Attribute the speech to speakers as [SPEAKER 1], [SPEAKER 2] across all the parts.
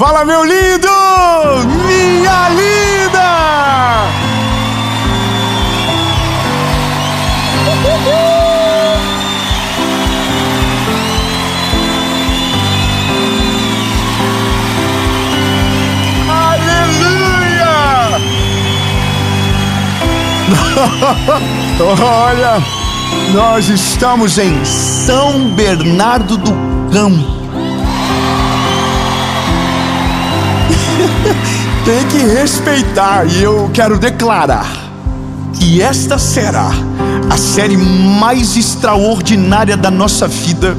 [SPEAKER 1] Fala, meu lindo! Minha linda! Aleluia! Olha, nós estamos em São Bernardo do Campo. Tem que respeitar, e eu quero declarar que esta será a série mais extraordinária da nossa vida,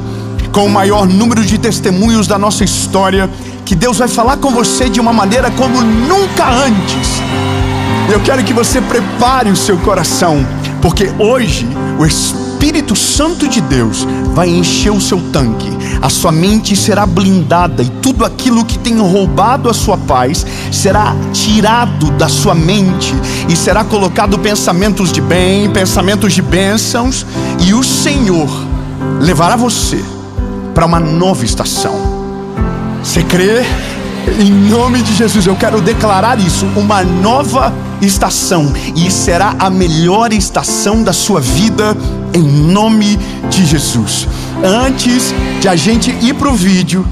[SPEAKER 1] com o maior número de testemunhos da nossa história, que Deus vai falar com você de uma maneira como nunca antes. Eu quero que você prepare o seu coração, porque hoje o Espírito Santo de Deus vai encher o seu tanque. A sua mente será blindada e tudo aquilo que tem roubado a sua paz será tirado da sua mente e será colocado pensamentos de bem, pensamentos de bênçãos, e o Senhor levará você para uma nova estação. Você crê? Em nome de Jesus, eu quero declarar isso, uma nova estação, e será a melhor estação da sua vida, em nome de Jesus. Antes de a gente ir para o vídeo,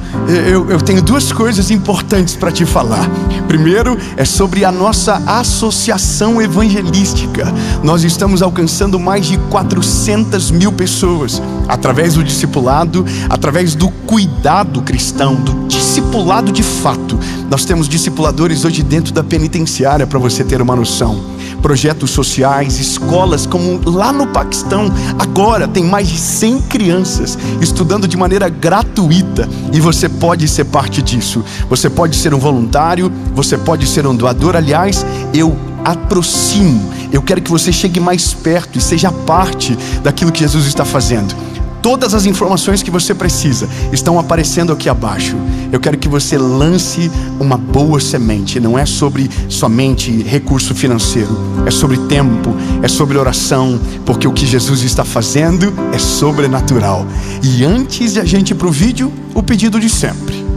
[SPEAKER 1] eu tenho duas coisas importantes para te falar. Primeiro é sobre a nossa associação evangelística. Nós estamos alcançando mais de 400 mil pessoas através do discipulado, através do cuidado cristão, do discipulado de fato. Nós temos discipuladores hoje dentro da penitenciária, para você ter uma noção. Projetos sociais, escolas, como lá no Paquistão. Agora tem mais de 100 crianças estudando de maneira gratuita, e você pode ser parte disso. Você pode ser um voluntário, você pode ser um doador. Aliás, eu quero que você chegue mais perto e seja parte daquilo que Jesus está fazendo. Todas as informações que você precisa estão aparecendo aqui abaixo. Eu quero que você lance uma boa semente. Não é sobre somente recurso financeiro, é sobre tempo, é sobre oração, porque o que Jesus está fazendo é sobrenatural. E antes de a gente ir para o vídeo, o pedido de sempre.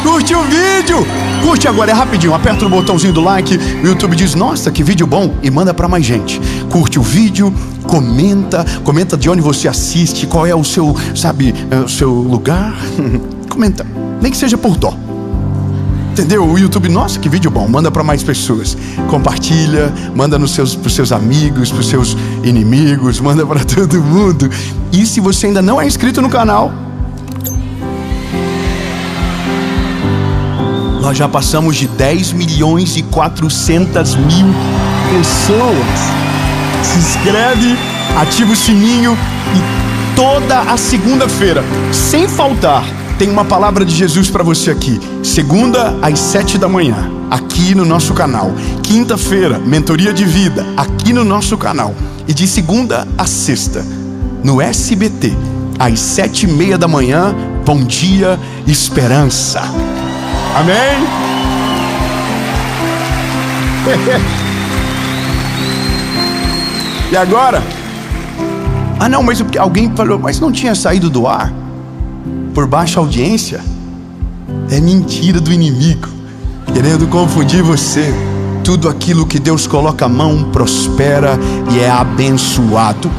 [SPEAKER 1] Curte o vídeo, curte agora, é rapidinho, aperta o botãozinho do like. O YouTube diz, nossa, que vídeo bom, e manda para mais gente. Curte o vídeo, comenta de onde você assiste, qual é o seu, o seu lugar. Comenta, nem que seja por dó. Entendeu? O YouTube, nossa, que vídeo bom, manda para mais pessoas. Compartilha, manda pros seus amigos, pros seus inimigos, manda para todo mundo. E se você ainda não é inscrito no canal, nós já passamos de 10 milhões e 400 mil pessoas. Se inscreve, ativa o sininho, e toda a segunda-feira, sem faltar, tem uma palavra de Jesus para você aqui. Segunda às 7 da manhã, aqui no nosso canal. Quinta-feira, mentoria de vida, aqui no nosso canal. E de segunda a sexta, no SBT, às 7:30 da manhã, Bom Dia Esperança. Amém? E agora? Não, mas alguém falou, mas não tinha saído do ar por baixa audiência? É mentira do inimigo, querendo confundir você. Tudo aquilo que Deus coloca a mão prospera e é abençoado.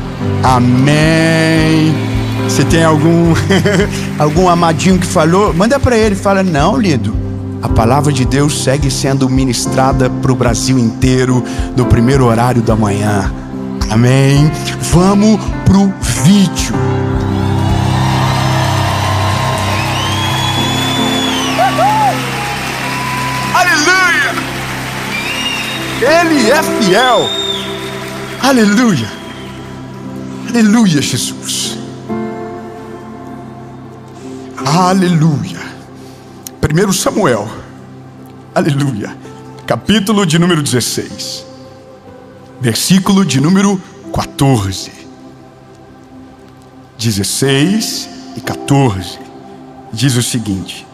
[SPEAKER 1] Amém. Se tem algum amadinho que falou, manda para ele, fala, não, lindo, a palavra de Deus segue sendo ministrada para o Brasil inteiro no primeiro horário da manhã. Amém. Vamos pro vídeo. Aleluia. Ele é fiel. Aleluia. Aleluia, Jesus. Aleluia. 1 Samuel, aleluia, capítulo de número 16, versículo de número 14. 16 e 14 diz o seguinte: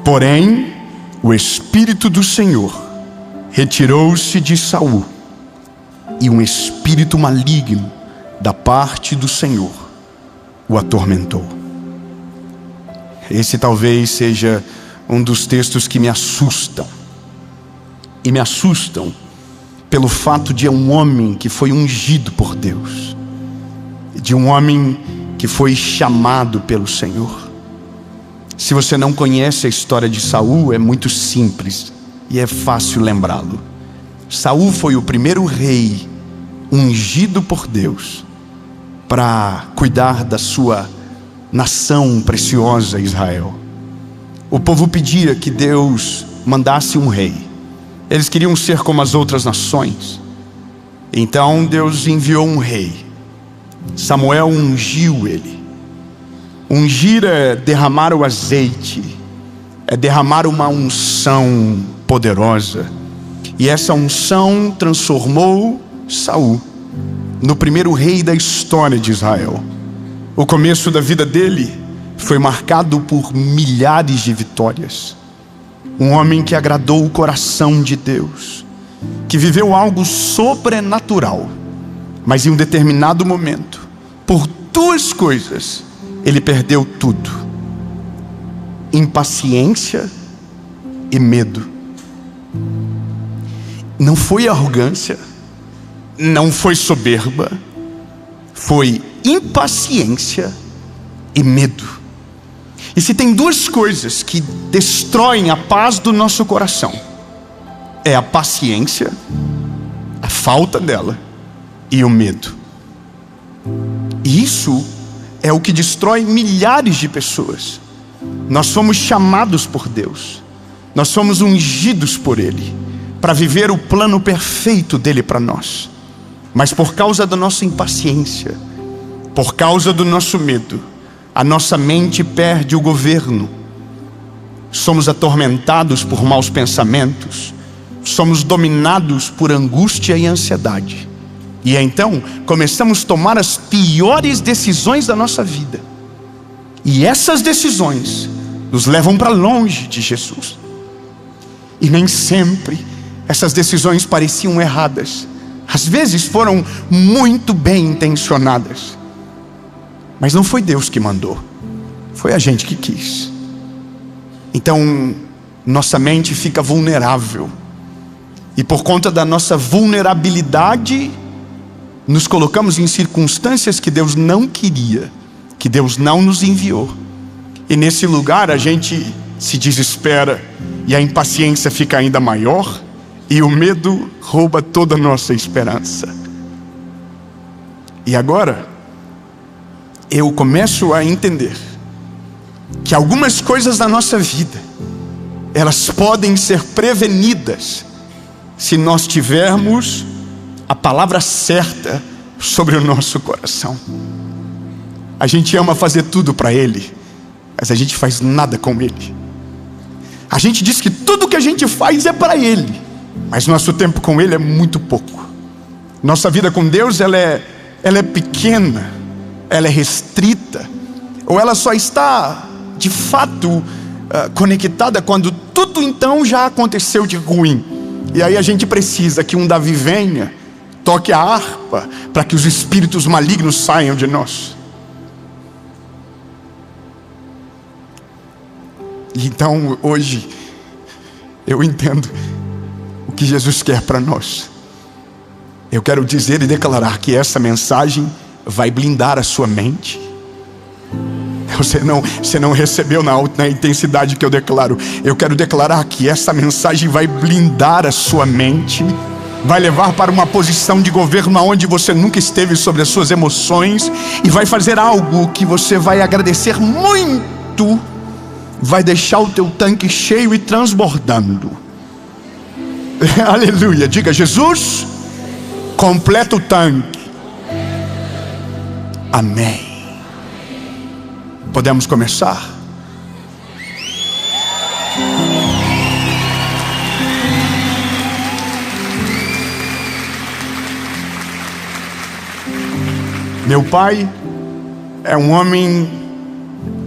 [SPEAKER 1] porém o Espírito do Senhor retirou-se de Saul, e um espírito maligno da parte do Senhor o atormentou. Esse talvez seja um dos textos que me assustam. E me assustam pelo fato de um homem que foi ungido por Deus, de um homem que foi chamado pelo Senhor. Se você não conhece a história de Saul, é muito simples e é fácil lembrá-lo. Saul foi o primeiro rei ungido por Deus para cuidar da sua nação preciosa, Israel. O povo pedia que Deus mandasse um rei. Eles queriam ser como as outras nações. Então Deus enviou um rei. Samuel ungiu ele. Ungir é derramar o azeite, é derramar uma unção poderosa. E essa unção transformou Saul no primeiro rei da história de Israel. O começo da vida dele foi marcado por milhares de vitórias. Um homem que agradou o coração de Deus, que viveu algo sobrenatural. Mas em um determinado momento, por duas coisas, ele perdeu tudo: impaciência e medo. Não foi arrogância, não foi soberba, foi impaciência e medo. E se tem duas coisas que destroem a paz do nosso coração, é a paciência, a falta dela, e o medo. E isso é o que destrói milhares de pessoas. Nós fomos chamados por Deus, nós somos ungidos por Ele para viver o plano perfeito dele para nós. Mas por causa da nossa impaciência, por causa do nosso medo, a nossa mente perde o governo. Somos atormentados por maus pensamentos, somos dominados por angústia e ansiedade. E então começamos a tomar as piores decisões da nossa vida. E essas decisões nos levam para longe de Jesus. E nem sempre essas decisões pareciam erradas. Às vezes foram muito bem intencionadas. Mas não foi Deus que mandou, foi a gente que quis. Então nossa mente fica vulnerável. E por conta da nossa vulnerabilidade, nos colocamos em circunstâncias que Deus não queria, que Deus não nos enviou. E nesse lugar a gente se desespera, e a impaciência fica ainda maior, e o medo rouba toda a nossa esperança. E agora eu começo a entender que algumas coisas da nossa vida, elas podem ser prevenidas se nós tivermos a palavra certa sobre o nosso coração. A gente ama fazer tudo para Ele, mas a gente faz nada com Ele. A gente diz que tudo que a gente faz é para Ele, mas nosso tempo com Ele é muito pouco. Nossa vida com Deus, ela é pequena, ela é restrita, ou ela só está de fato conectada quando tudo então já aconteceu de ruim. E aí a gente precisa que um Davi venha, toque a harpa, para que os espíritos malignos saiam de nós. E então hoje eu entendo o que Jesus quer para nós. Eu quero dizer e declarar que essa mensagem vai blindar a sua mente. Você não recebeu na intensidade que eu declaro. Eu quero declarar que essa mensagem vai blindar a sua mente, vai levar para uma posição de governo onde você nunca esteve sobre as suas emoções, e vai fazer algo que você vai agradecer muito. Vai deixar o teu tanque cheio e transbordando. Aleluia, diga: Jesus, completa o tanque. Amém. Podemos começar? Meu pai é um homem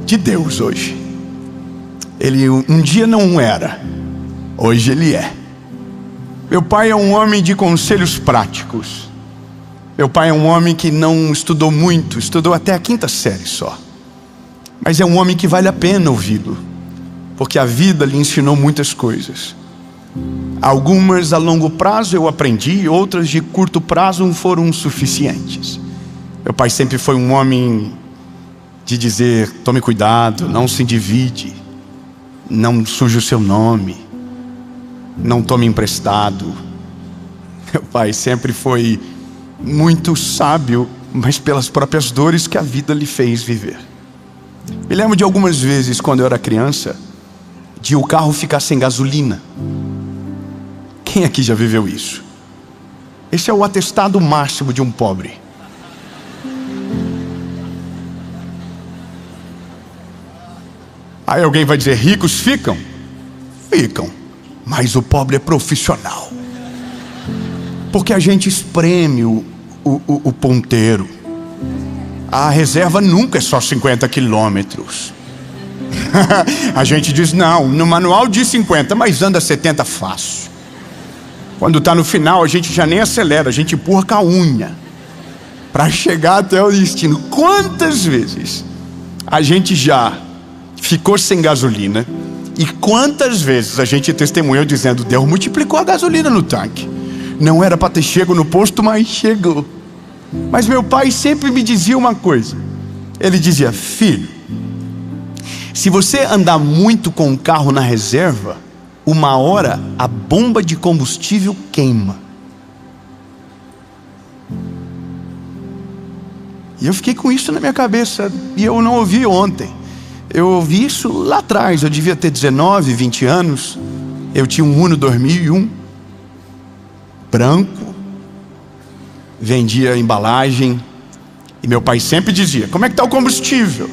[SPEAKER 1] de Deus hoje. Ele um dia não era, hoje ele é. Meu pai é um homem de conselhos práticos. Meu pai é um homem que não estudou muito, estudou até a 5ª série só. Mas é um homem que vale a pena ouvi-lo, porque a vida lhe ensinou muitas coisas. Algumas a longo prazo eu aprendi, outras de curto prazo foram suficientes. Meu pai sempre foi um homem de dizer: tome cuidado, não se endivide, não suje o seu nome, não tome emprestado. Meu pai sempre foi muito sábio, mas pelas próprias dores que a vida lhe fez viver. Me lembro de algumas vezes, quando eu era criança, de o carro ficar sem gasolina. Quem aqui já viveu isso? Esse é o atestado máximo de um pobre. Aí alguém vai dizer: ricos ficam? Ficam. Mas o pobre é profissional. Porque a gente espreme o ponteiro. A reserva nunca é só 50 quilômetros. A gente diz: não, no manual diz 50, mas anda 70 fácil. Quando está no final, a gente já nem acelera, a gente empurra com a unha para chegar até o destino. Quantas vezes a gente já ficou sem gasolina e quantas vezes a gente testemunhou dizendo: Deus multiplicou a gasolina no tanque. Não era para ter chego no posto, mas chegou. Mas meu pai sempre me dizia uma coisa. Ele dizia: filho, se você andar muito com o carro na reserva, uma hora a bomba de combustível queima. E eu fiquei com isso na minha cabeça. E eu não ouvi ontem. Eu ouvi isso lá atrás. Eu devia ter 19, 20 anos. Eu tinha um Uno 2001 branco, vendia embalagem, e meu pai sempre dizia: como é que está o combustível?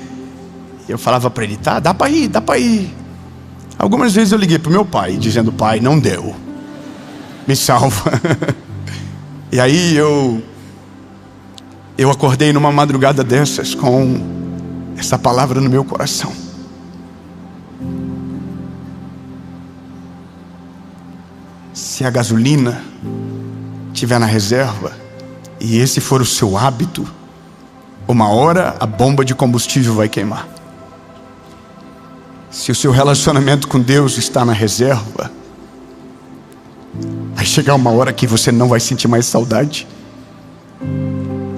[SPEAKER 1] E eu falava para ele: tá, dá para ir. Algumas vezes eu liguei para o meu pai dizendo: pai, não deu, me salva. E aí eu acordei numa madrugada dessas com essa palavra no meu coração: se a gasolina estiver na reserva e esse for o seu hábito, uma hora a bomba de combustível vai queimar. Se o seu relacionamento com Deus está na reserva, vai chegar uma hora que você não vai sentir mais saudade.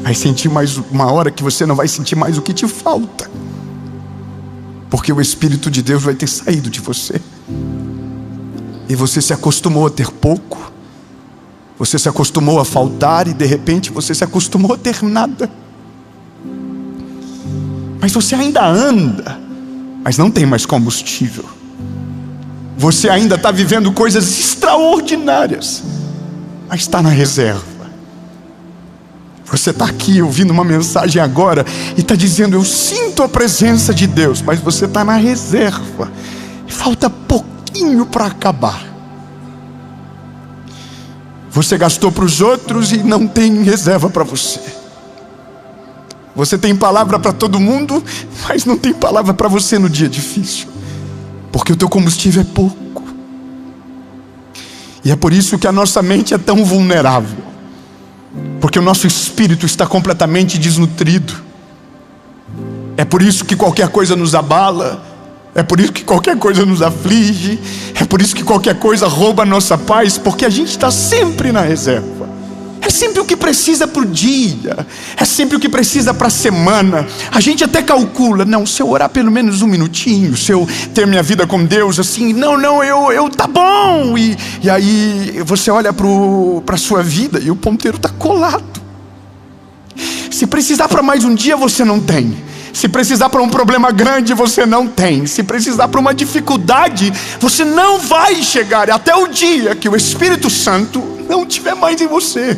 [SPEAKER 1] Vai sentir mais uma hora que você não vai sentir mais o que te falta, porque o Espírito de Deus vai ter saído de você. E você se acostumou a ter pouco, você se acostumou a faltar, e de repente você se acostumou a ter nada. Mas você ainda anda, mas não tem mais combustível. Você ainda está vivendo coisas extraordinárias, mas está na reserva. Você está aqui ouvindo uma mensagem agora e está dizendo: eu sinto a presença de Deus, mas você está na reserva. Falta pouquinho para acabar. Você gastou para os outros e não tem reserva para você. Você tem palavra para todo mundo, mas não tem palavra para você no dia difícil, porque o teu combustível é pouco. E é por isso que a nossa mente é tão vulnerável, porque o nosso espírito está completamente desnutrido. É por isso que qualquer coisa nos abala, é por isso que qualquer coisa nos aflige, é por isso que qualquer coisa rouba a nossa paz, porque a gente está sempre na reserva. É sempre o que precisa para o dia, é sempre o que precisa para a semana. A gente até calcula: não, se eu orar pelo menos um minutinho, se eu ter minha vida com Deus assim, eu tá bom. E aí você olha para a sua vida e o ponteiro está colado. Se precisar para mais um dia, você não tem. Se precisar para um problema grande, você não tem. Se precisar para uma dificuldade, você não vai chegar até o dia que o Espírito Santo não estiver mais em você.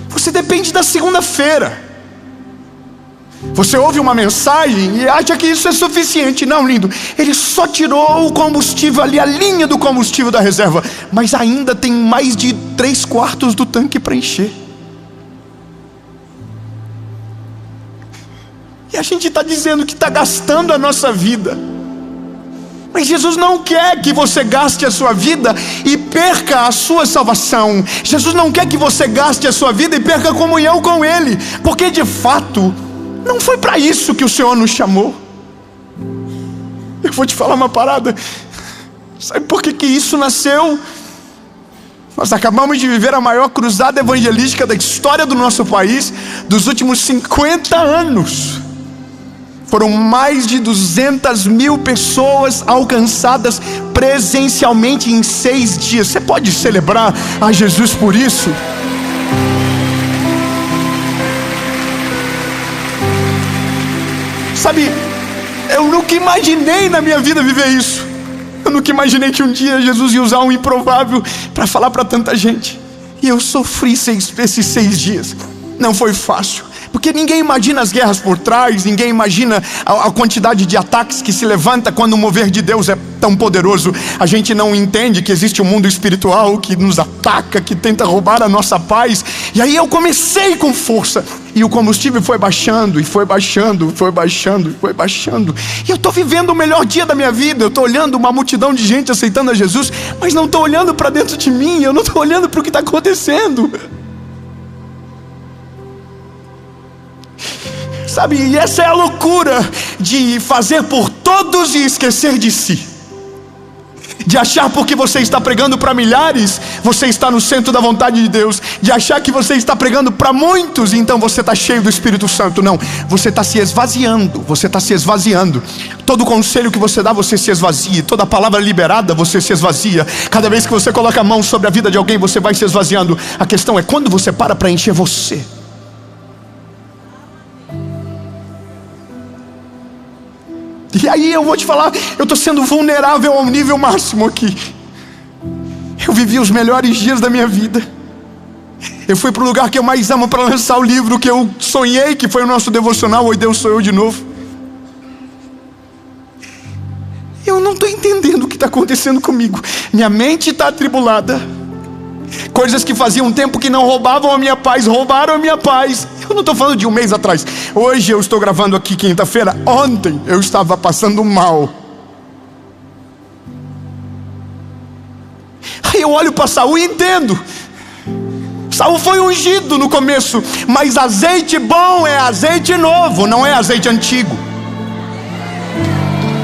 [SPEAKER 1] Você depende da segunda-feira. Você ouve uma mensagem e acha que isso é suficiente. Não, lindo, ele só tirou o combustível ali, a linha do combustível da reserva, mas ainda tem mais de 3/4 do tanque para encher. E a gente está dizendo que está gastando a nossa vida, Mas Jesus não quer que você gaste a sua vida e perca a sua salvação. Jesus não quer que você gaste a sua vida e perca a comunhão com Ele, porque de fato não foi para isso que o Senhor nos chamou. Eu vou te falar uma parada. Sabe por que isso nasceu? Nós acabamos de viver a maior cruzada evangelística da história do nosso país, dos últimos 50 anos. Foram mais de 200 mil pessoas alcançadas presencialmente em 6 dias. Você pode celebrar a Jesus por isso? Sabe, eu nunca imaginei na minha vida viver isso. Eu nunca imaginei que um dia Jesus ia usar um improvável para falar para tanta gente. E eu sofri esses 6 dias. Não foi fácil, porque ninguém imagina as guerras por trás, ninguém imagina a quantidade de ataques que se levanta quando o mover de Deus é tão poderoso. A gente não entende que existe um mundo espiritual que nos ataca, que tenta roubar a nossa paz. E aí eu comecei com força, e o combustível foi baixando, e foi baixando, foi baixando, e foi baixando. E eu estou vivendo o melhor dia da minha vida. Eu estou olhando uma multidão de gente aceitando a Jesus, mas não estou olhando para dentro de mim, eu não estou olhando para o que está acontecendo. Sabe, e essa é a loucura de fazer por todos e esquecer de si. De achar porque você está pregando para milhares, você está no centro da vontade de Deus. De achar que você está pregando para muitos, então você está cheio do Espírito Santo. Não, você está se esvaziando, você está se esvaziando. Todo conselho que você dá, você se esvazia. Toda palavra liberada, você se esvazia. Cada vez que você coloca a mão sobre a vida de alguém, você vai se esvaziando. A questão é quando você para encher você. E aí eu vou te falar, eu estou sendo vulnerável ao nível máximo aqui. Eu vivi os melhores dias da minha vida. Eu fui para o lugar que eu mais amo para lançar o livro que eu sonhei, que foi o nosso devocional, Oi Deus Sou Eu de Novo. Eu não estou entendendo o que está acontecendo comigo. Minha mente está atribulada. Coisas que faziam tempo que não roubavam a minha paz, roubaram a minha paz. Eu não estou falando de um mês atrás. Hoje eu estou gravando aqui quinta-feira. Ontem eu estava passando mal. Aí eu olho para Saul e entendo. Saul foi ungido no começo, mas azeite bom é azeite novo, não é azeite antigo.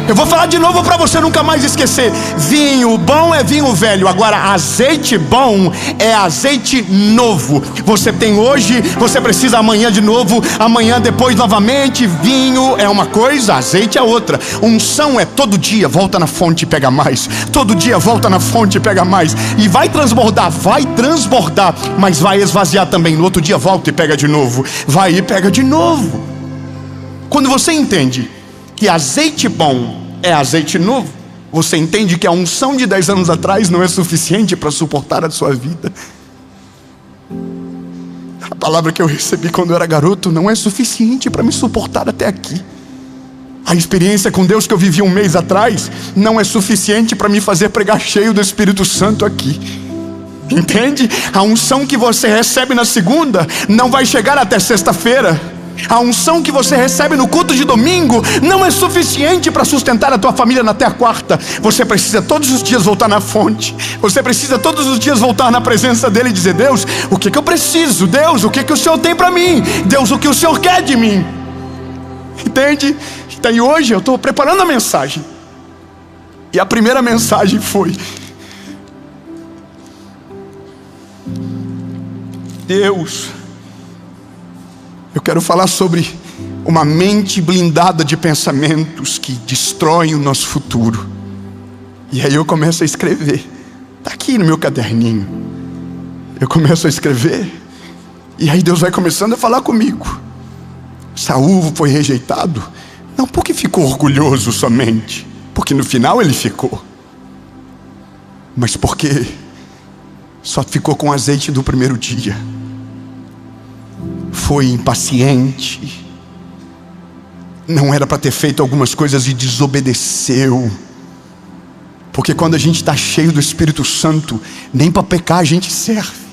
[SPEAKER 1] Eu vou falar de novo para você nunca mais esquecer. Vinho bom é vinho velho. Agora azeite bom é azeite novo. Você tem hoje, você precisa amanhã de novo, amanhã depois novamente. Vinho é uma coisa, azeite é outra. Unção é todo dia, volta na fonte e pega mais. Todo dia volta na fonte e pega mais. E vai transbordar, mas vai esvaziar também. No outro dia volta e pega de novo. Vai e pega de novo. Quando você entende que azeite bom é azeite novo, você entende que a unção de 10 anos atrás não é suficiente para suportar a sua vida. A palavra que eu recebi quando eu era garoto não é suficiente para me suportar até aqui. A experiência com Deus que eu vivi um mês atrás não é suficiente para me fazer pregar cheio do Espírito Santo aqui. Entende? A unção que você recebe na segunda não vai chegar até sexta-feira. A unção que você recebe no culto de domingo não é suficiente para sustentar a tua família até a quarta. Você precisa todos os dias voltar na fonte. Você precisa todos os dias voltar na presença dele e dizer: Deus, o que eu preciso? Deus, o que o Senhor tem para mim? Deus, o que o Senhor quer de mim? Entende? Então hoje eu estou preparando a mensagem. E a primeira mensagem foi: Deus, eu quero falar sobre uma mente blindada de pensamentos que destroem o nosso futuro. E aí eu começo a escrever. Está aqui no meu caderninho. Eu começo a escrever. E aí Deus vai começando a falar comigo. Saul foi rejeitado, não porque ficou orgulhoso somente, porque no final ele ficou, mas porque só ficou com o azeite do primeiro dia. Foi impaciente, não era para ter feito algumas coisas e desobedeceu. Porque quando a gente está cheio do Espírito Santo, nem para pecar a gente serve.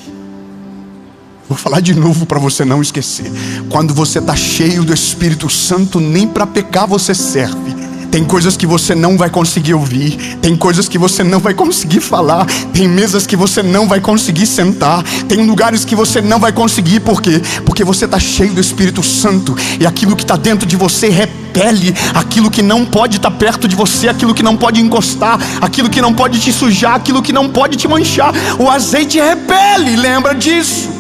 [SPEAKER 1] Vou falar de novo para você não esquecer. Quando você está cheio do Espírito Santo, nem para pecar você serve. Tem coisas que você não vai conseguir ouvir, tem coisas que você não vai conseguir falar, tem mesas que você não vai conseguir sentar, tem lugares que você não vai conseguir. Por quê? Porque você está cheio do Espírito Santo, e aquilo que está dentro de você repele aquilo que não pode estar perto de você, aquilo que não pode encostar, aquilo que não pode te sujar, aquilo que não pode te manchar. O azeite repele, lembra disso.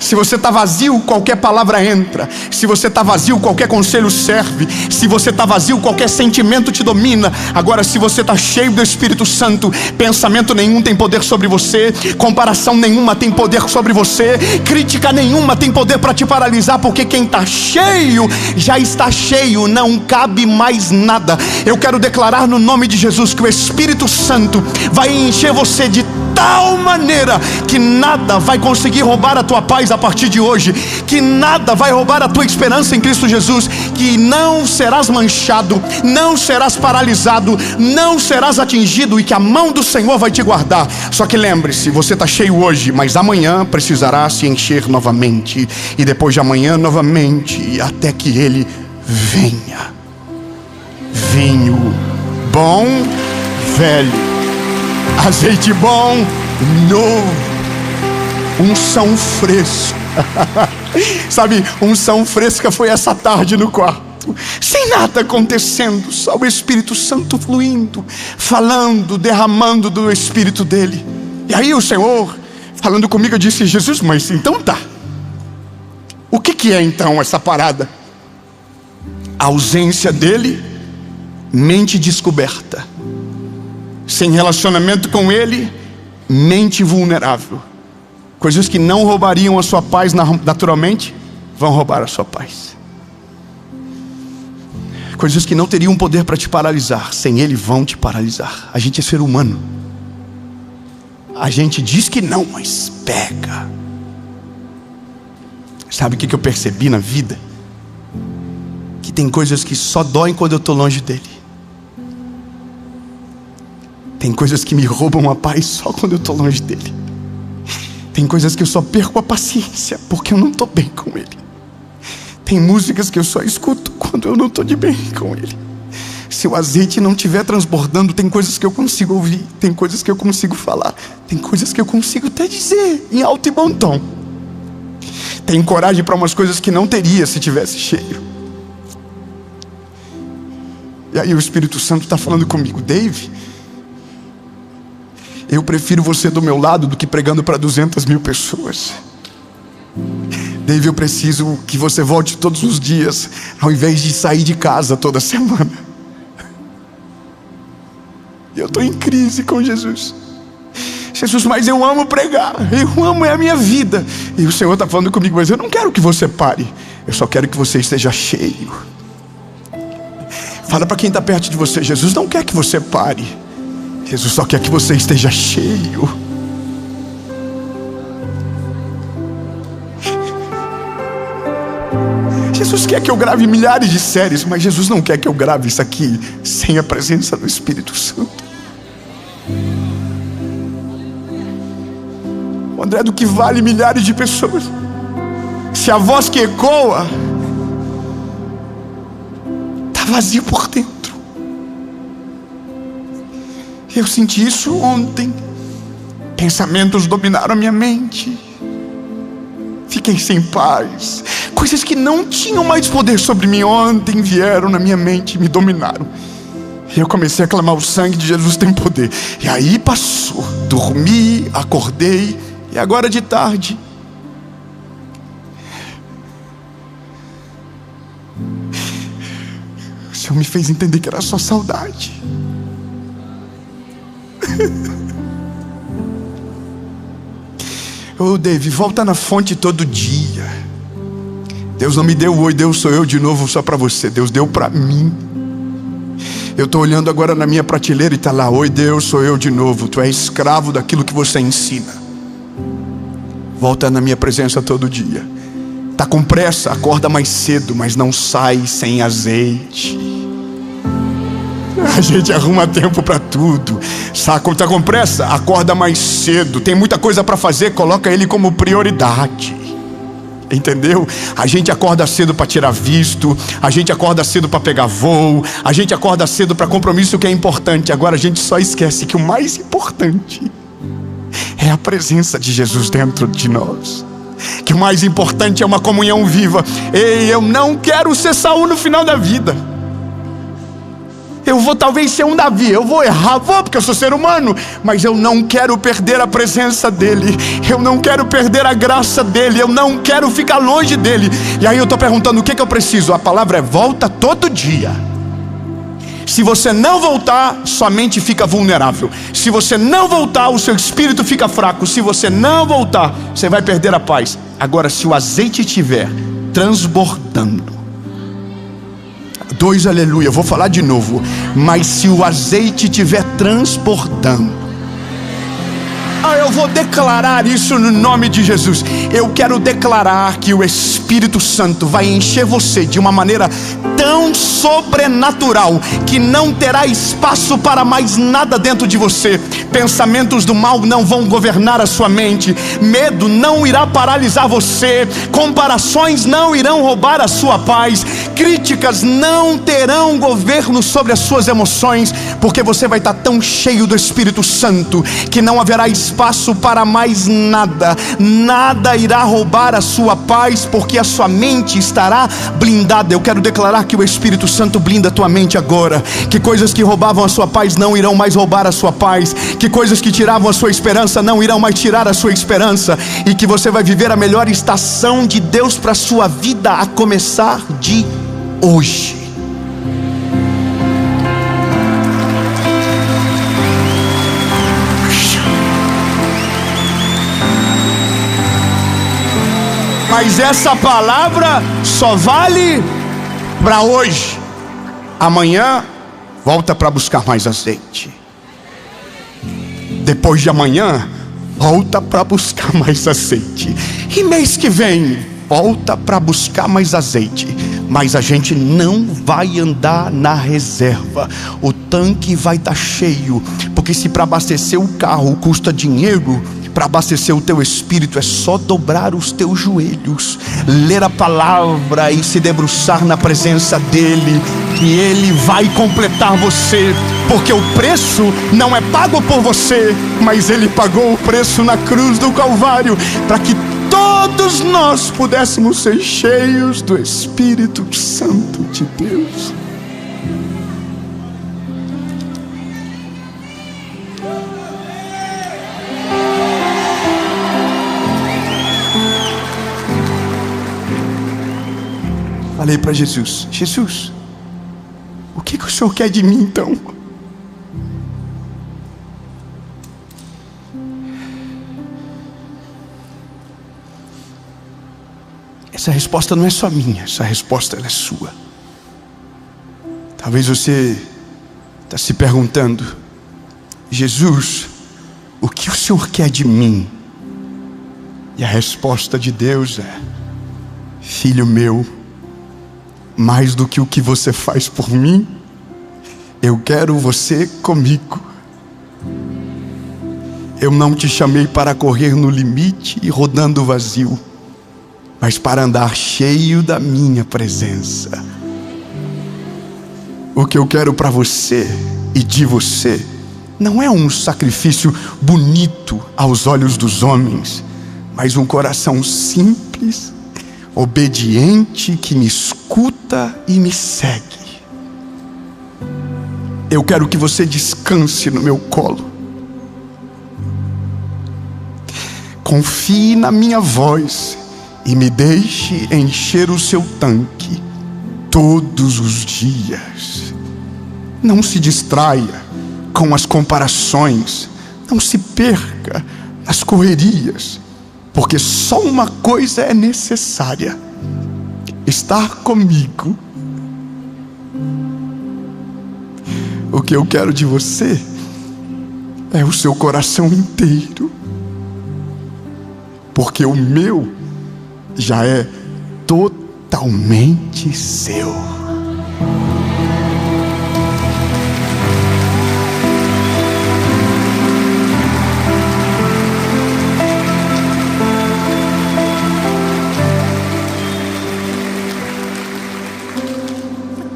[SPEAKER 1] Se você está vazio, qualquer palavra entra. Se você está vazio, qualquer conselho serve. Se você está vazio, qualquer sentimento te domina. Agora, se você está cheio do Espírito Santo, pensamento nenhum tem poder sobre você, comparação nenhuma tem poder sobre você, crítica nenhuma tem poder para te paralisar, porque quem está cheio, já está cheio, não cabe mais nada. Eu quero declarar no nome de Jesus que o Espírito Santo vai encher você de tal maneira que nada vai conseguir roubar a tua paz a partir de hoje, que nada vai roubar a tua esperança em Cristo Jesus, que não serás manchado, não serás paralisado, não serás atingido, e que a mão do Senhor vai te guardar. Só que lembre-se, você está cheio hoje, mas amanhã precisará se encher novamente, e depois de amanhã novamente, até que Ele venha. Vinho bom, velho, azeite bom, novo, unção fresca. Sabe, unção fresca foi essa tarde no quarto, sem nada acontecendo, só o Espírito Santo fluindo, falando, derramando do Espírito dele. E aí o Senhor, falando comigo, eu disse: Jesus, mas então tá, o que é então essa parada? A ausência dele, mente descoberta. Sem relacionamento com Ele, mente vulnerável. Coisas que não roubariam a sua paz naturalmente, vão roubar a sua paz. Coisas que não teriam poder para te paralisar, sem Ele vão te paralisar. A gente é ser humano. A gente diz que não, mas pega. Sabe o que eu percebi na vida? Que tem coisas que só doem quando eu estou longe dEle. Tem coisas que me roubam a paz só quando eu estou longe dEle. Tem coisas que eu só perco a paciência porque eu não estou bem com Ele. Tem músicas que eu só escuto quando eu não estou de bem com Ele. Se o azeite não estiver transbordando, tem coisas que eu consigo ouvir, tem coisas que eu consigo falar, tem coisas que eu consigo até dizer em alto e bom tom. Tem coragem para umas coisas que não teria se tivesse cheio. E aí o Espírito Santo está falando comigo: Dave, eu prefiro você do meu lado do que pregando para 200.000 pessoas. Dave, eu preciso que você volte todos os dias, ao invés de sair de casa toda semana. Eu estou em crise com Jesus. Jesus, mas eu amo pregar, eu amo, é a minha vida. E o Senhor está falando comigo: mas eu não quero que você pare, eu só quero que você esteja cheio. Fala para quem está perto de você: Jesus não quer que você pare, Jesus só quer que você esteja cheio. Jesus quer que eu grave milhares de séries, mas Jesus não quer que eu grave isso aqui sem a presença do Espírito Santo. André, do que vale milhares de pessoas se a voz que ecoa está vazia por dentro? Eu senti isso ontem. Pensamentos dominaram a minha mente. Fiquei sem paz. Coisas que não tinham mais poder sobre mim ontem vieram na minha mente e me dominaram. E eu comecei a clamar: o sangue de Jesus tem poder. E aí passou. Dormi, acordei. E agora de tarde, o Senhor me fez entender que era só saudade. Ô Dave, volta na fonte todo dia. Deus não me deu oi, Deus sou eu de novo só para você. Deus deu para mim. Eu estou olhando agora na minha prateleira e está lá: oi Deus, sou eu de novo. Tu és escravo daquilo que você ensina. Volta na minha presença todo dia. Está com pressa, acorda mais cedo, mas não sai sem azeite. A gente arruma tempo para tudo. Está com pressa, acorda mais cedo. Tem muita coisa para fazer, coloca ele como prioridade. entendeu? A gente acorda cedo para tirar visto, a gente acorda cedo para pegar voo, a gente acorda cedo para compromisso que é importante. Agora a gente só esquece que o mais importante é a presença de Jesus dentro de nós, que o mais importante é uma comunhão viva. Ei, eu não quero ser Saul no final da vida. Eu vou talvez ser um Davi, eu vou errar, porque eu sou ser humano, mas eu não quero perder a presença dele, eu não quero perder a graça dele, eu não quero ficar longe dele. E aí eu estou perguntando, o que eu preciso? A palavra é: volta todo dia. Se você não voltar, sua mente fica vulnerável. Se você não voltar, o seu espírito fica fraco. Se você não voltar, você vai perder a paz. Agora, se o azeite estiver transbordando, 2 aleluia, eu vou falar de novo. Mas se o azeite estiver transbordando, eu vou declarar isso no nome de Jesus. Eu quero declarar que o Espírito Santo vai encher você de uma maneira tão sobrenatural que não terá espaço para mais nada dentro de você. Pensamentos do mal não vão governar a sua mente, medo não irá paralisar você, comparações não irão roubar a sua paz, críticas não terão governo sobre as suas emoções, porque você vai estar tão cheio do Espírito Santo que não haverá espaço para mais nada. Nada irá roubar a sua paz, porque a sua mente estará blindada. Eu quero declarar que o Espírito Santo blinda a tua mente agora, que coisas que roubavam a sua paz não irão mais roubar a sua paz, que coisas que tiravam a sua esperança não irão mais tirar a sua esperança, e que você vai viver a melhor estação de Deus para a sua vida, a começar de hoje. Mas essa palavra só vale para hoje. Amanhã volta para buscar mais azeite. Depois de amanhã volta para buscar mais azeite. E mês que vem volta para buscar mais azeite. Mas a gente não vai andar na reserva. O tanque vai estar cheio, porque se para abastecer o carro custa dinheiro, para abastecer o teu espírito é só dobrar os teus joelhos, ler a palavra e se debruçar na presença dele, que ele vai completar você, porque o preço não é pago por você, mas ele pagou o preço na cruz do Calvário, para que todos nós pudéssemos ser cheios do Espírito Santo de Deus. Falei para Jesus: Jesus, o que o Senhor quer de mim então? Essa resposta não é só minha, essa resposta ela é sua. Talvez você está se perguntando: Jesus, o que o Senhor quer de mim? E a resposta de Deus é: filho meu, mais do que o que você faz por mim, eu quero você comigo. Eu não te chamei para correr no limite e rodando vazio, mas para andar cheio da minha presença. O que eu quero para você e de você não é um sacrifício bonito aos olhos dos homens, mas um coração simples, obediente, que me escuta e me segue. Eu quero que você descanse no meu colo, confie na minha voz e me deixe encher o seu tanque todos os dias. Não se distraia com as comparações, não se perca nas correrias, porque só uma coisa é necessária: estar comigo. O que eu quero de você é o seu coração inteiro, porque o meu já é totalmente seu.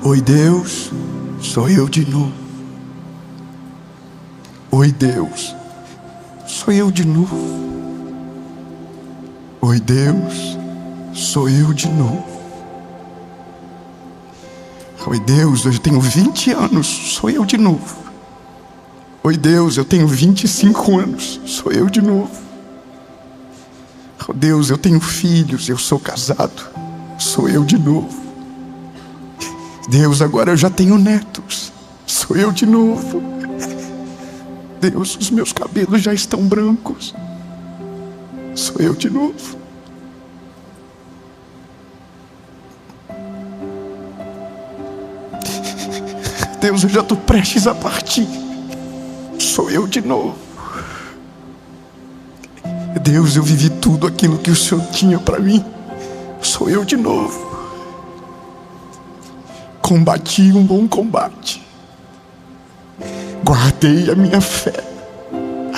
[SPEAKER 1] Oi, Deus, sou eu de novo. Oi, Deus, sou eu de novo. Oi, Deus, sou eu de novo. Oi, Deus, eu tenho 20 anos, sou eu de novo. Oi, Deus, eu tenho 25 anos, sou eu de novo. Oh, Deus, eu tenho filhos, eu sou casado, sou eu de novo. Deus, agora eu já tenho netos, sou eu de novo. Deus, os meus cabelos já estão brancos, sou eu de novo. Deus, eu já estou prestes a partir, sou eu de novo. Deus, eu vivi tudo aquilo que o Senhor tinha para mim, sou eu de novo. Combati um bom combate, guardei a minha fé,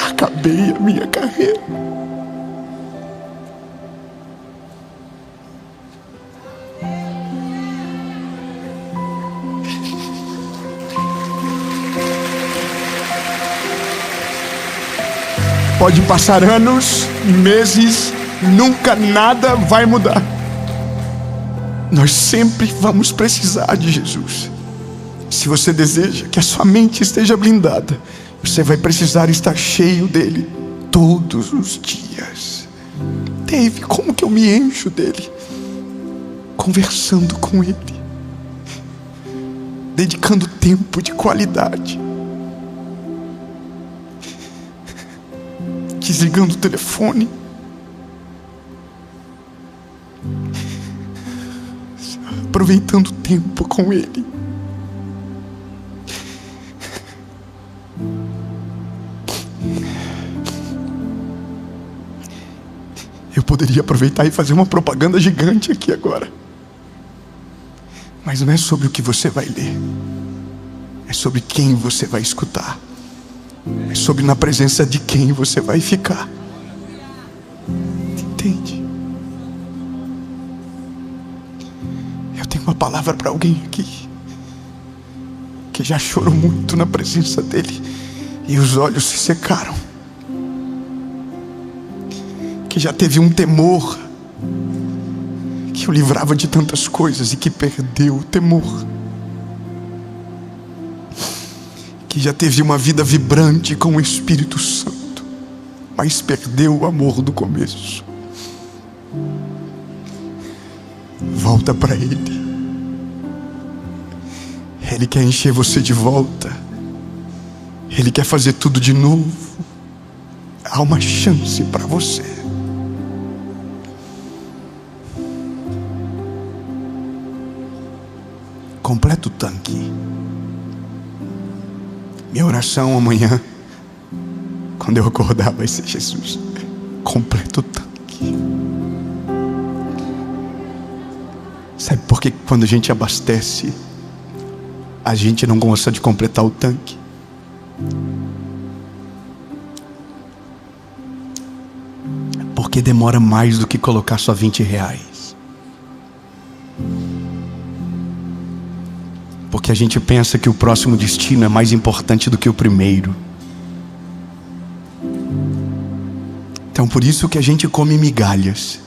[SPEAKER 1] acabei a minha carreira. Pode passar anos, meses, nunca nada vai mudar. Nós sempre vamos precisar de Jesus. Se você deseja que a sua mente esteja blindada, você vai precisar estar cheio dele todos os dias. Dave, como que eu me encho dele? Conversando com ele, dedicando tempo de qualidade, desligando o telefone, aproveitando o tempo com ele. Eu poderia aproveitar e fazer uma propaganda gigante aqui agora, mas não é sobre o que você vai ler, é sobre quem você vai escutar. É sobre na presença de quem você vai ficar. Entende? Eu tenho uma palavra para alguém aqui que já chorou muito na presença dele e os olhos se secaram, que já teve um temor que o livrava de tantas coisas e que perdeu o temor, que já teve uma vida vibrante com o Espírito Santo, mas perdeu o amor do começo. Volta para Ele. Ele quer encher você de volta. Ele quer fazer tudo de novo. Há uma chance para você. Completa o tanque. Minha oração amanhã, quando eu acordar, vai ser: Jesus, completa o tanque. Sabe por que quando a gente abastece, a gente não gosta de completar o tanque? Porque demora mais do que colocar só R$20. Porque a gente pensa que o próximo destino é mais importante do que o primeiro. Então por isso que a gente come migalhas,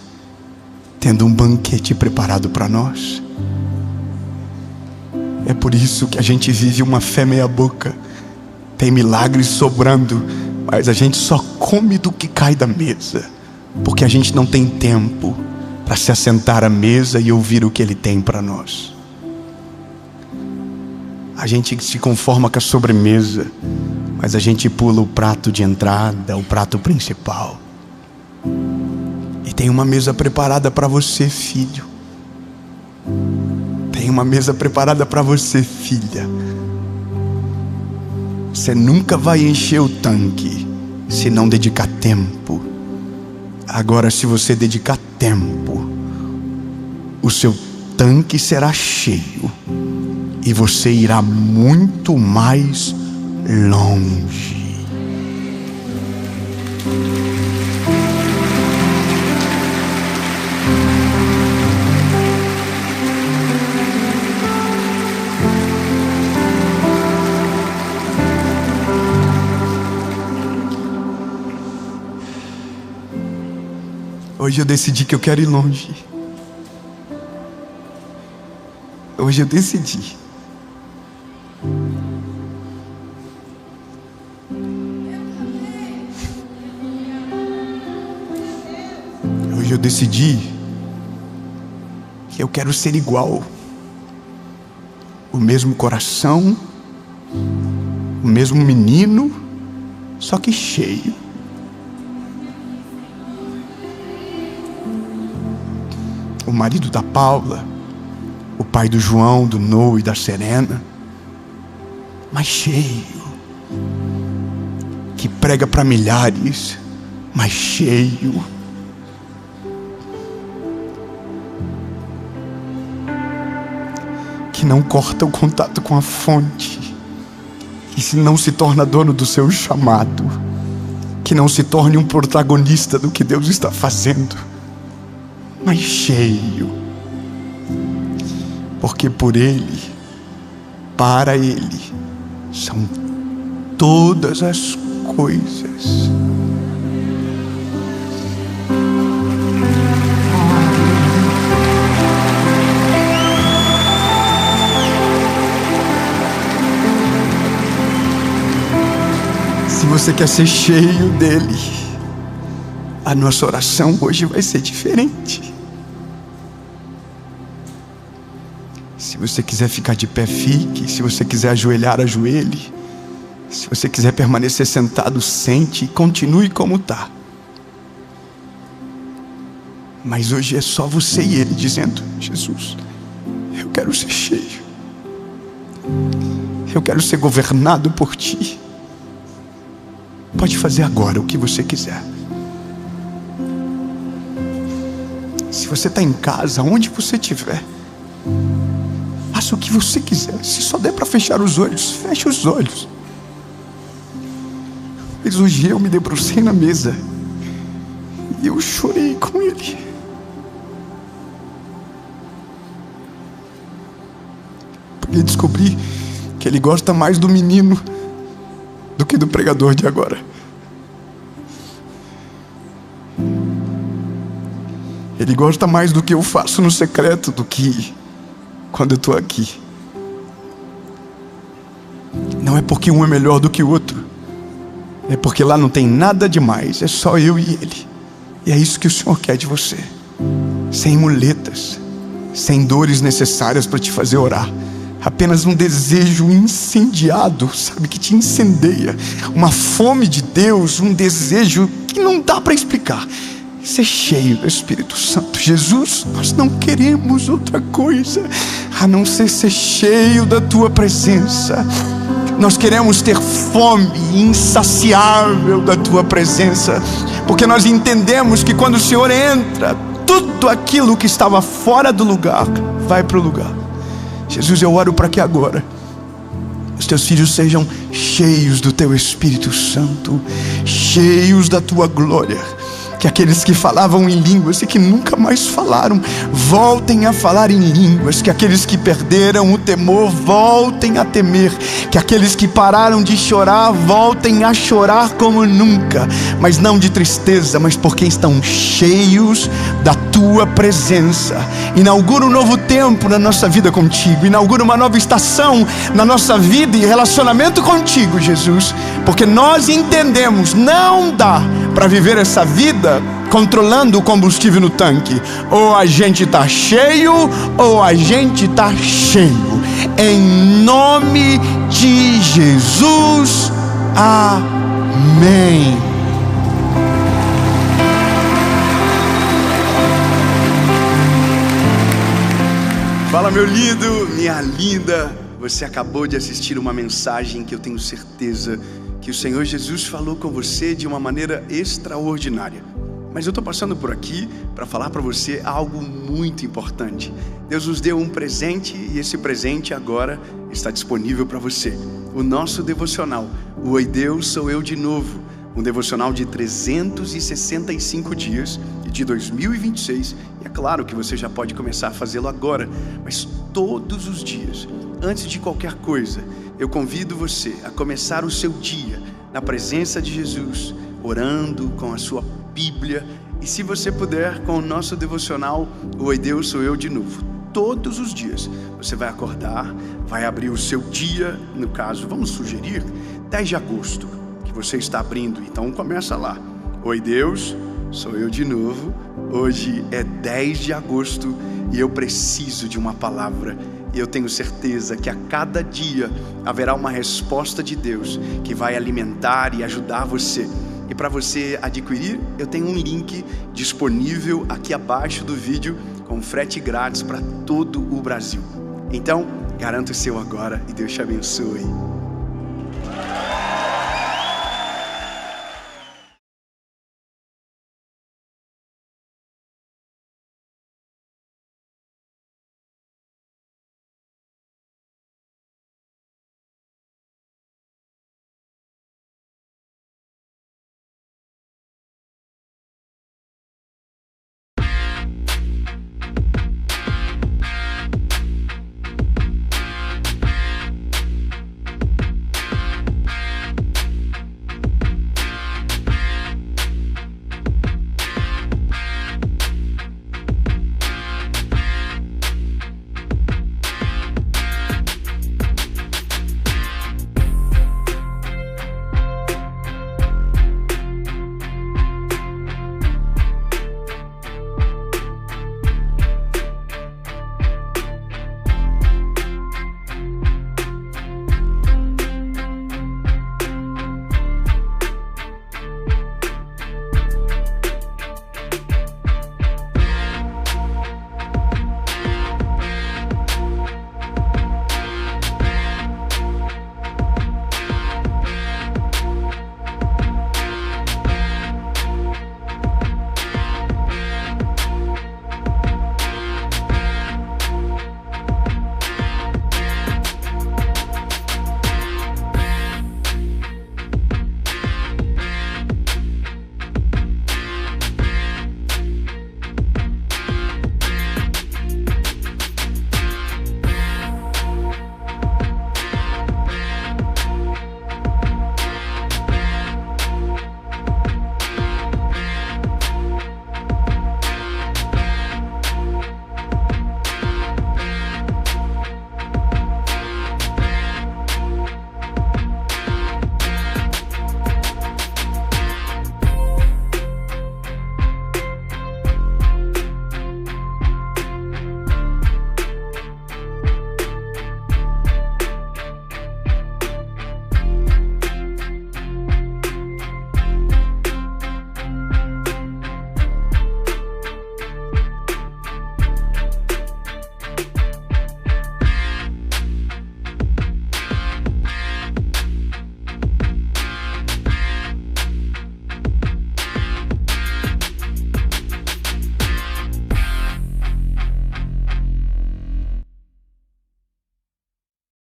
[SPEAKER 1] tendo um banquete preparado para nós. É por isso que a gente vive uma fé meia boca, tem milagres sobrando, mas a gente só come do que cai da mesa, porque a gente não tem tempo para se assentar à mesa e ouvir o que Ele tem para nós. A gente se conforma com a sobremesa, mas a gente pula o prato de entrada, o prato principal. E tem uma mesa preparada para você, filho. Tem uma mesa preparada para você, filha. Você nunca vai encher o tanque se não dedicar tempo. Agora, se você dedicar tempo, o seu tanque será cheio e você irá muito mais longe. Hoje eu decidi que eu quero ir longe. Hoje eu decidi. Hoje eu decidi que eu quero ser igual. O mesmo coração, o mesmo menino, só que cheio. O marido da Paula, o pai do João, do Noah e da Serena, mas cheio. Que prega para milhares, mas cheio. Que não corta o contato com a fonte, que não se torna dono do seu chamado, que não se torne um protagonista do que Deus está fazendo, mas cheio, porque por Ele, para Ele, são todas as coisas. Se você quer ser cheio dele, a nossa oração hoje vai ser diferente. Se você quiser ficar de pé, fique. Se você quiser ajoelhar, ajoelhe. Se você quiser permanecer sentado, sente e continue como está. Mas hoje é só você e ele dizendo: Jesus, eu quero ser cheio. Eu quero ser governado por ti. Pode fazer agora o que você quiser. Se você está em casa, onde você estiver, faça o que você quiser. Se só der para fechar os olhos, feche os olhos. Mas hoje eu me debrucei na mesa e eu chorei com ele. Porque descobri que ele gosta mais do menino do que do pregador de agora. Ele gosta mais do que eu faço no secreto do que quando eu estou aqui. Não é porque um é melhor do que o outro, é porque lá não tem nada demais, é só eu e ele. E é isso que o Senhor quer de você, sem muletas, sem dores necessárias para te fazer orar. Apenas um desejo incendiado, sabe, que te incendeia. Uma fome de Deus, um desejo que não dá para explicar. Ser cheio do Espírito Santo. Jesus, nós não queremos outra coisa a não ser cheio da Tua presença. Nós queremos ter fome insaciável da Tua presença, porque nós entendemos que quando o Senhor entra, tudo aquilo que estava fora do lugar vai para o lugar. Jesus, eu oro para que agora os Teus filhos sejam cheios do Teu Espírito Santo, cheios da Tua glória. Que aqueles que falavam em línguas e que nunca mais falaram, voltem a falar em línguas. Que aqueles que perderam o temor, voltem a temer. Que aqueles que pararam de chorar, voltem a chorar como nunca. Mas não de tristeza, mas porque estão cheios da Tua presença. Inaugura um novo tempo na nossa vida contigo. Inaugura uma nova estação na nossa vida e relacionamento contigo, Jesus. Porque nós entendemos, não dá para viver essa vida controlando o combustível no tanque. Ou a gente está cheio, ou a gente está cheio. Em nome de Jesus, amém. Fala, meu lindo, minha linda. Você acabou de assistir uma mensagem que eu tenho certeza que o Senhor Jesus falou com você de uma maneira extraordinária. Mas eu estou passando por aqui para falar para você algo muito importante. Deus nos deu um presente e esse presente agora está disponível para você. O nosso devocional, o Oi Deus, Sou Eu de Novo. Um devocional de 365 dias e de 2026. E é claro que você já pode começar a fazê-lo agora, mas todos os dias, antes de qualquer coisa, eu convido você a começar o seu dia na presença de Jesus, orando com a sua Bíblia E se você puder, com o nosso devocional, Oi Deus, sou eu de novo. Todos os dias você vai acordar, vai abrir o seu dia, no caso, vamos sugerir, 10 de agosto, que você está abrindo. Então começa lá. Oi Deus, sou eu de novo. Hoje é 10 de agosto e eu preciso de uma palavra. E eu tenho certeza que a cada dia haverá uma resposta de Deus que vai alimentar e ajudar você. E para você adquirir, eu tenho um link disponível aqui abaixo do vídeo com frete grátis para todo o Brasil. Então, garanta o seu agora e Deus te abençoe.